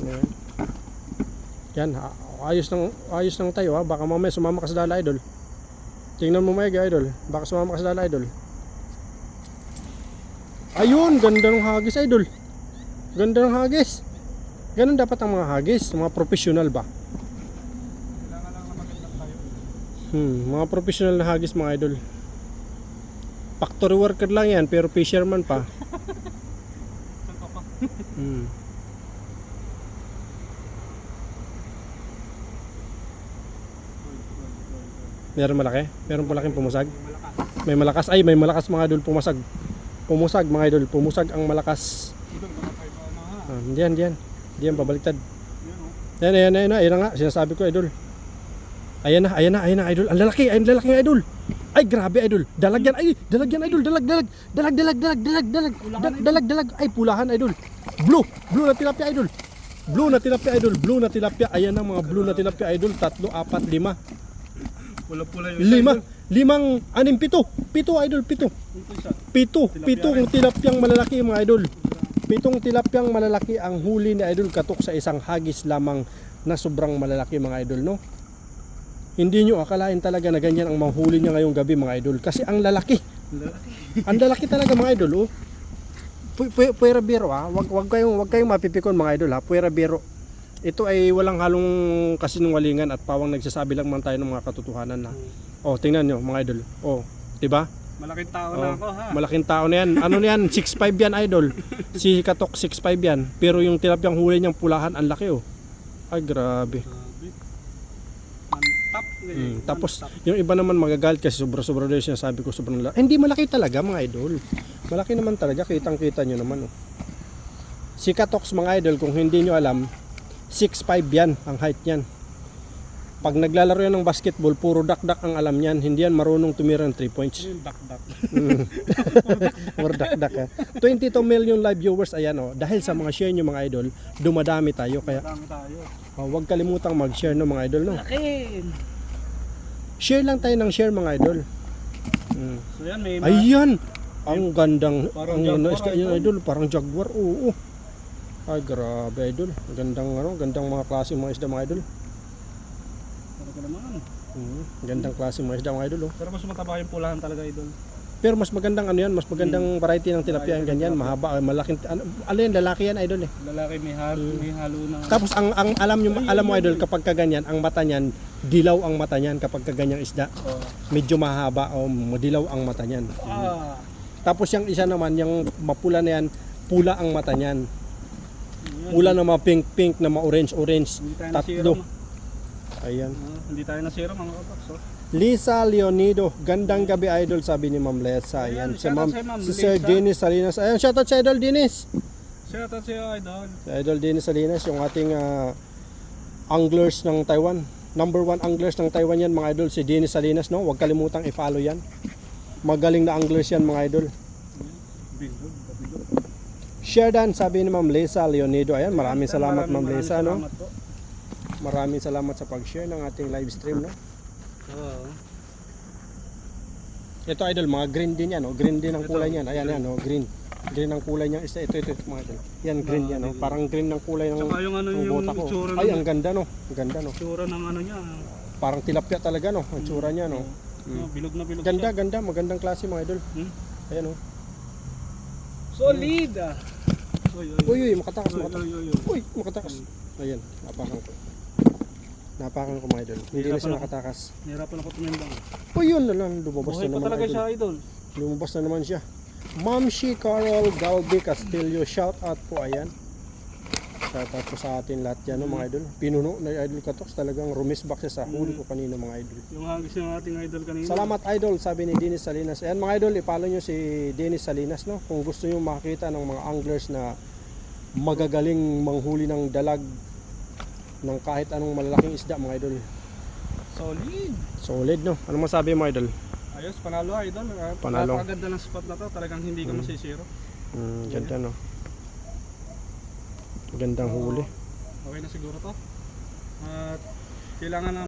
Ayan. Yan, ayos ng tayo ha. Baka mamaya sumama ka sa dala idol. Tingnan mo maigi idol. Baka sumama ka sa dala idol. Ayun, ganda ng hagis idol. Ganda ng hagis. Ganun dapat ang mga hagis, mga professional ba? Kailangan lang na magandang tayo. Mga professional na hagis mga idol. Factory worker lang yan pero fisherman pa. Saan ka pa? Meron malaki? Meron malaking pumusag? Malakas. May malakas? Ay, may malakas mga idol pumusag. Pumusag mga idol, pumusag ang malakas. Idol, baka tayo ba mga? Diyan. Diyan babaliktad. Yan o. Ayan na nga, sinasabi ko idol. Ayan na idol. Ang lalaki ng idol. Ay, grabe idol. Dalag yan idol. Dalag. Ay, pulahan idol. Blue na tilapia idol. Blue na tilapia. Ayan ang mga blue na tilapia idol. 3, 4, 5. Pula-pula yung 5, 6, 7. 7 idol, 7. Pitong tilapyang malalaki mga idol. 7 tilapyang malalaki ang huli ni idol katok sa isang hagis lamang na sobrang malalaki mga idol, no? Hindi nyo akalain talaga na ganyan ang mahuli niya ngayong gabi mga idol. Kasi ang lalaki. Ang lalaki talaga mga idol, oh. Puwera biro ha. Wag kayong mapipikon mga idol ha. Puwera biro. Ito ay walang halong kasinungalingan at pawang nagsasabi lang man tayo ng mga katotohanan na. Oh, tingnan nyo mga idol. Oh, 'di ba? Malaking tao na ako ha. Malaking tao na yan. Ano na yan? 6'5 yan idol. Si Katok 6'5 yan. Pero yung tilapyang huli niyang pulahan, ang laki oh. Ay grabe. Mantap. Tapos yung iba naman magagalit kasi sobra-sobra din siya. Sabi ko sobrang laki. Hindi malaki talaga mga idol. Malaki naman talaga. Kitang-kita nyo naman oh. Si Katoks mga idol, kung hindi nyo alam, 6'5 yan ang height niyan. Pag naglalaro yan ng basketball, puro dak-dak ang alam niyan. Hindi yan marunong tumira ng 3 points. Yung dak-dak. Puro dak-dak ha. 22 million live viewers, ayan oh. Dahil sa mga share nyo mga idol, dumadami tayo. Kaya Marami tayo. huwag kalimutang mag-share no mga idol no. Lakin. Share lang tayo ng share mga idol. So yan, may Ayan! Ang gandang, Parang ang jaguar, isda yun, idol, parang jaguar, oo. Ay grabe idol, gandang mga klase mga isda mga idol. Talaga naman. Gandang klase mga isda mga idol oh. Pero mas mataba yung pulahan talaga idol. Pero mas magandang ano yan, mas magandang variety ng tilapia yung ganyan, mahaba, malaking, ano yan, lalaki yan idol eh. Lalaki may halo na. Tapos ang alam mo idol, kapag kaganyan, ang mata niyan, dilaw ang mata niyan kapag kaganyang isda. Medyo mahaba o dilaw ang mata niyan. Tapos yung isa naman, yung mapula na yan, pula ang mata niyan. Pula na mga pink na mga orange. Hindi tayo Tatlo. nasira. Ayan. Hindi tayo nasira mga kapaks. Lisa Leonido, gandang gabi idol sabi ni Ma'am Lesa. Ayan, si Sir Lisa. Dennis Salinas. Ayan, shoutout sa Idol Dennis. Shoutout sa'yo idol. Si Idol Dennis Salinas, yung ating anglers ng Taiwan. Number 1 anglers ng Taiwan yan mga idol, si Dennis Salinas, no? Huwag kalimutang i-follow yan. Magaling na anglers yan mga idol. Sherdan, sabi ni Ma'am Lesa Leonido. Ayan, maraming salamat Ma'am Lesa, no? Maraming salamat sa pag-share ng ating live stream, no? Ito idol, mga green din yan, oh. Green din ang kulay niyan. Ayan, oh, green. Green ang kulay niya. Ito mga idol. Yan, green yan, oh. Parang green ng kulay ng Saka yung ano ng yung bota ko. itsura Ay, ng- ang ganda, no? Ang ganda, no? Tsura ng ano niya. Parang tilapia talaga, no? Ang tsura niya, no? Bilog na bilog Ganda, siya. ganda. Magandang klase, mga idol. Ayan, oh. Solid. Uy, makatakas. Uy. Uy, makatakas. Ayan, napakan ko. Napakan ko mga idol. Hindi na siya nakatakas. Nahirapan ako tumimbang. Uy, yun na lang. Lumabas Buhay na pa naman talaga idol. siya idol. Lumabas na naman siya. Ma'am Shi Carol Galbi Castillo. Shout out po, ayan. Shout out po sa atin lahat yan, no, mga idol. Pinuno na Idol Katoks. Talagang rumisbak siya sa huli ko kanina mga idol. Yung hagis ng ating idol kanina. Salamat idol, sabi ni Dennis Salinas. Ayan mga idol, i-follow nyo si Dennis Salinas, no? Kung gusto nyo makita ng mga anglers na magagaling manghuli ng dalag ng kahit anong malalaking isda mga idol. Solid. Solid, no? Ano masabi mo idol? Ayos, panalo idol. Panalo. Napakaganda ng spot na to. Talagang hindi ka masisiro. Ganda, no? Gandang huli. Okay na siguro to. At kailangan na